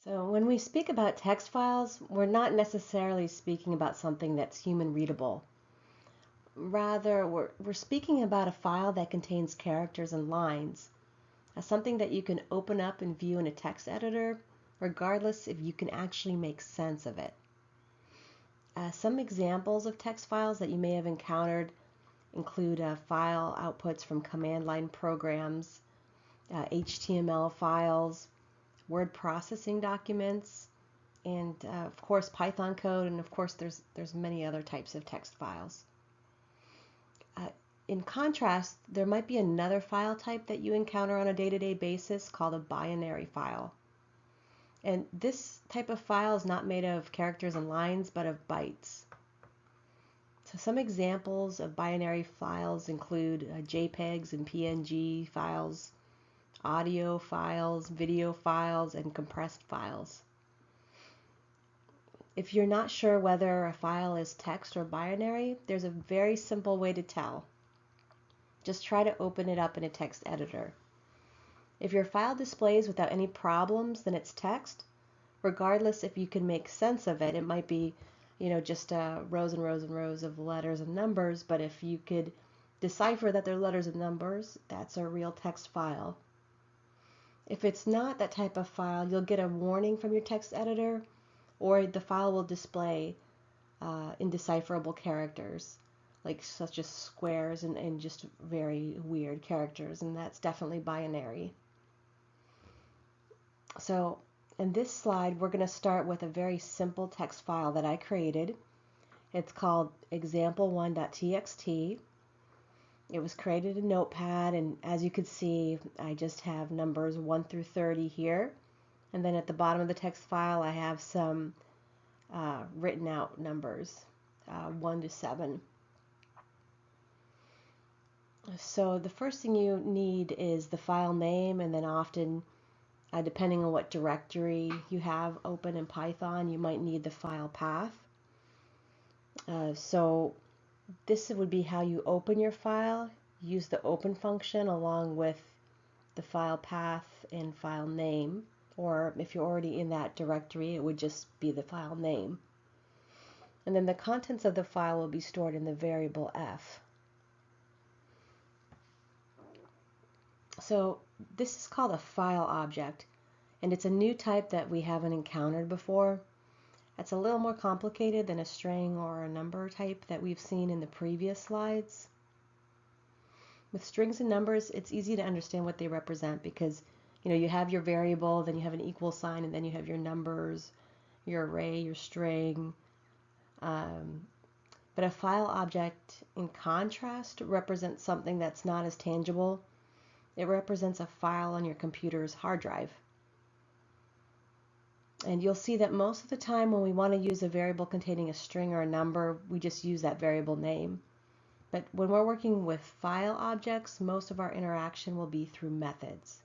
So when we speak about text files, we're not necessarily speaking about something that's human readable. Rather, we're speaking about a file that contains characters and lines, something that you can open up and view in a text editor, regardless if you can actually make sense of it. Some examples of text files that you may have encountered include file outputs from command line programs, HTML files, word processing documents, and of course Python code, and of course there's many other types of text files. In contrast, there might be another file type that you encounter on a day-to-day basis called a binary file. And this type of file is not made of characters and lines, but of bytes. So some examples of binary files include JPEGs and PNG files, audio files, video files, and compressed files. If you're not sure whether a file is text or binary, there's a very simple way to tell. Just try to open it up in a text editor. If your file displays without any problems, then it's text. Regardless if you can make sense of it, it might be, just rows and rows and rows of letters and numbers, but if you could decipher that they're letters and numbers, that's a real text file. If it's not that type of file, you'll get a warning from your text editor, or the file will display indecipherable characters, like such as squares and just very weird characters, and that's definitely binary. So in this slide, we're going to start with a very simple text file that I created. It's called example1.txt. It was created in Notepad, and as you can see, I just have numbers 1 through 30 here. And then at the bottom of the text file, I have some written out numbers, 1 to 7. So the first thing you need is the file name, and then often, depending on what directory you have open in Python, you might need the file path. So this would be how you open your file. Use the open function along with the file path and file name, or if you're already in that directory, it would just be the file name. And then the contents of the file will be stored in the variable f. So this is called a file object, and it's a new type that we haven't encountered before. It's a little more complicated than a string or a number type that we've seen in the previous slides. With strings and numbers, it's easy to understand what they represent because you have your variable, then you have an equal sign, and then you have your numbers, your array, your string. But a file object, in contrast, represents something that's not as tangible. It represents a file on your computer's hard drive. And you'll see that most of the time when we want to use a variable containing a string or a number, we just use that variable name. But when we're working with file objects, most of our interaction will be through methods.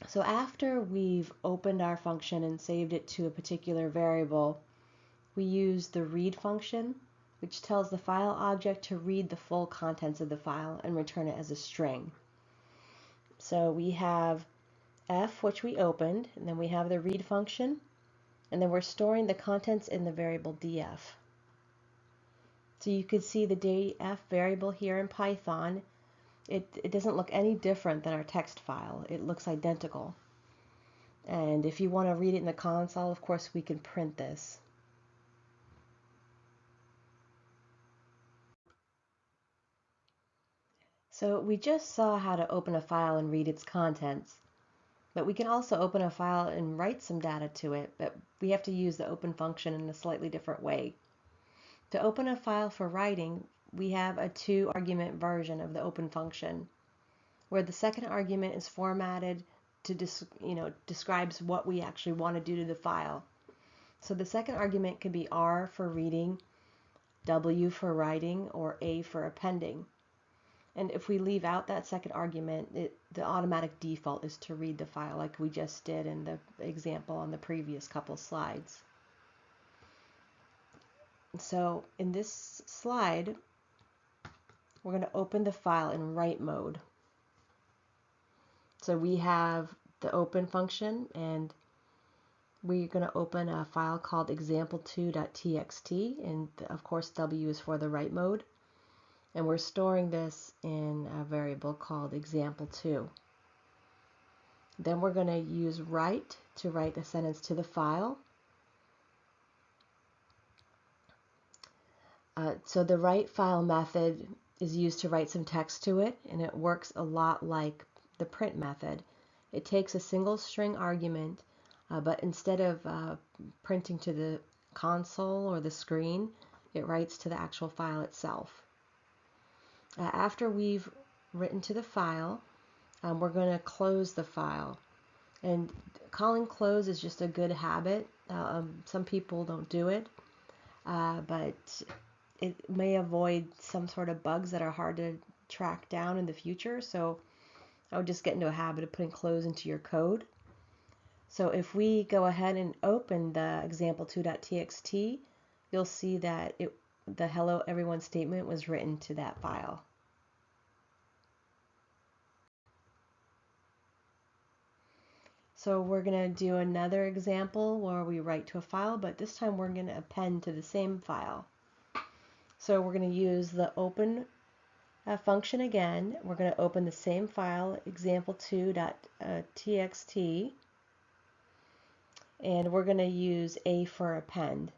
So after we've opened our function and saved it to a particular variable, we use the read function, which tells the file object to read the full contents of the file and return it as a string. So we have f, which we opened, and then we have the read function, and then we're storing the contents in the variable df. So you can see the df variable here in Python. It doesn't look any different than our text file. It looks identical. And if you want to read it in the console, of course, we can print this. So we just saw how to open a file and read its contents, but we can also open a file and write some data to it, but we have to use the open function in a slightly different way. To open a file for writing, we have a 2-argument version of the open function, where the second argument is formatted to describes what we actually want to do to the file. So the second argument could be R for reading, W for writing, or A for appending. And if we leave out that second argument, the automatic default is to read the file like we just did in the example on the previous couple slides. So in this slide, we're going to open the file in write mode. So we have the open function, and we're going to open a file called example2.txt, and of course W is for the write mode, and we're storing this in a variable called example2. Then we're going to use write to write a sentence to the file. So the write file method is used to write some text to it, and it works a lot like the print method. It takes a single string argument, but instead of printing to the console or the screen, it writes to the actual file itself. After we've written to the file, we're going to close the file. And calling close is just a good habit. Some people don't do it, but it may avoid some sort of bugs that are hard to track down in the future. So I would just get into a habit of putting close into your code. So if we go ahead and open the example2.txt, you'll see that the hello everyone statement was written to that file. So we're going to do another example where we write to a file, but this time we're going to append to the same file. So we're going to use the open function again. We're going to open the same file, example2.txt, and we're going to use A for append.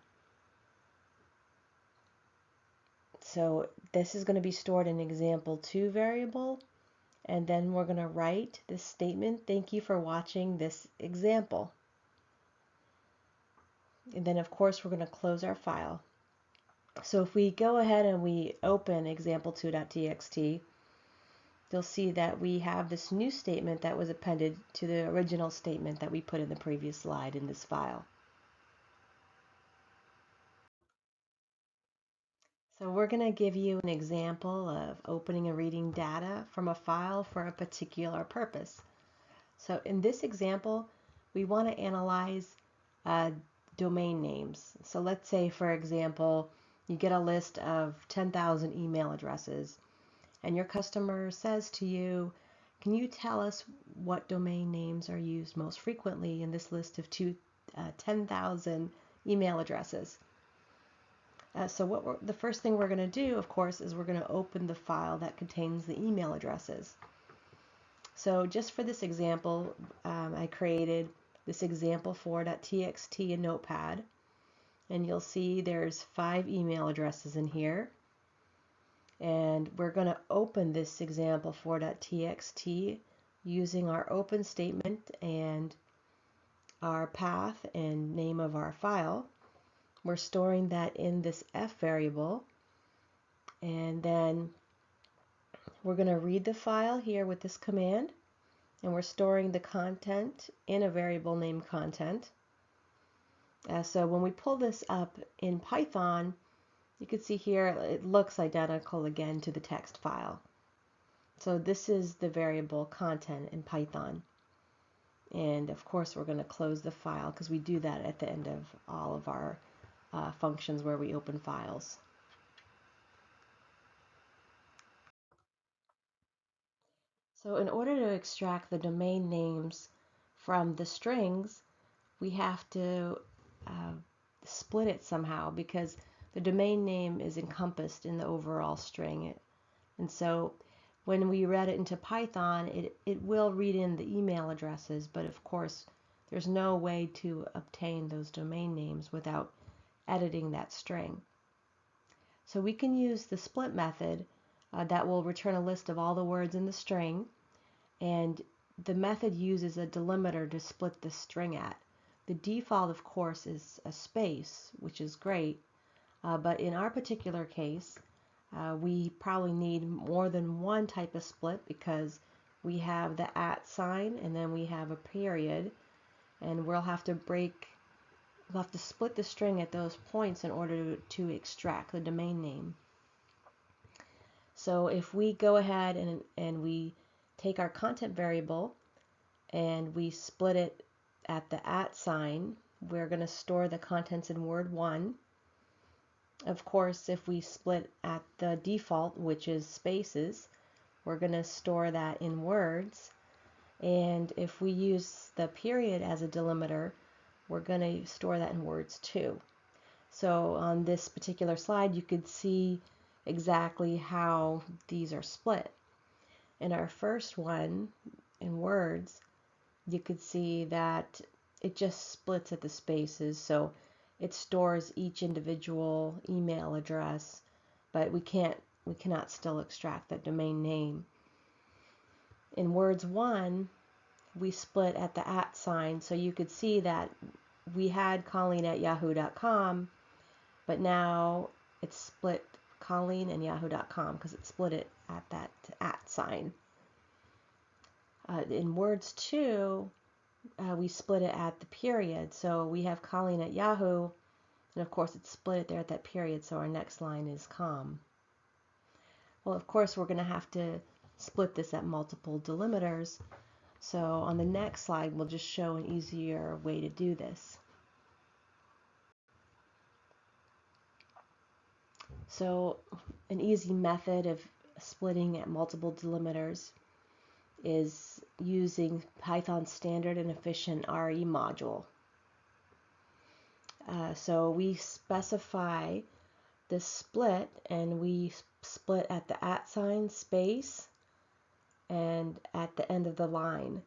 So this is going to be stored in example2 variable, and then we're going to write this statement, thank you for watching this example. And then of course we're going to close our file. So if we go ahead and we open example2.txt, you'll see that we have this new statement that was appended to the original statement that we put in the previous slide in this file. So we're going to give you an example of opening and reading data from a file for a particular purpose. So in this example, we want to analyze domain names. So let's say, for example, you get a list of 10,000 email addresses, and your customer says to you, can you tell us what domain names are used most frequently in this list of 10,000 email addresses? So the first thing we're going to do, of course, is we're going to open the file that contains the email addresses. So just for this example, I created this example4.txt in Notepad, and you'll see there's 5 email addresses in here. And we're going to open this example4.txt using our open statement and our path and name of our file. We're storing that in this f variable, and then we're going to read the file here with this command, and we're storing the content in a variable named content. So when we pull this up in Python, you can see here it looks identical again to the text file. So this is the variable content in Python. And of course we're going to close the file because we do that at the end of all of our functions where we open files. So in order to extract the domain names from the strings, we have to split it somehow, because the domain name is encompassed in the overall string. And so when we read it into Python, it will read in the email addresses, but of course there's no way to obtain those domain names without editing that string. So we can use the split method that will return a list of all the words in the string, and the method uses a delimiter to split the string at. The default, of course, is a space, which is great, but in our particular case, we probably need more than one type of split, because we have the @ sign and then we have a period, and we'll have to split the string at those points in order to extract the domain name. So if we go ahead and we take our content variable and we split it at the @ sign, we're going to store the contents in word 1. Of course, if we split at the default, which is spaces, we're going to store that in words. And if we use the period as a delimiter, we're going to store that in words too. So on this particular slide, you could see exactly how these are split. In our first one, in words, you could see that it just splits at the spaces. So it stores each individual email address, but we cannot still extract that domain name. In words 1, we split at the @ sign, so you could see that we had Colleen@yahoo.com, but now it's split Colleen and yahoo.com because it split it at that @ sign. In words 2, we split it at the period, so we have Colleen at Yahoo, and of course it's split it there at that period, so our next line is com. Well, of course we're going to have to split this at multiple delimiters, so on the next slide we'll just show an easier way to do this. So an easy method of splitting at multiple delimiters is using Python's standard and efficient RE module. So we specify the split, and we split at the @ sign, space, and at the end of the line.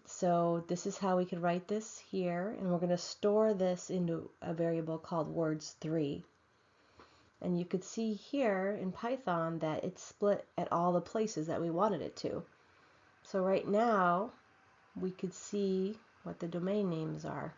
So this is how we could write this here, and we're going to store this into a variable called words3. And you could see here in Python that it's split at all the places that we wanted it to. So right now we could see what the domain names are.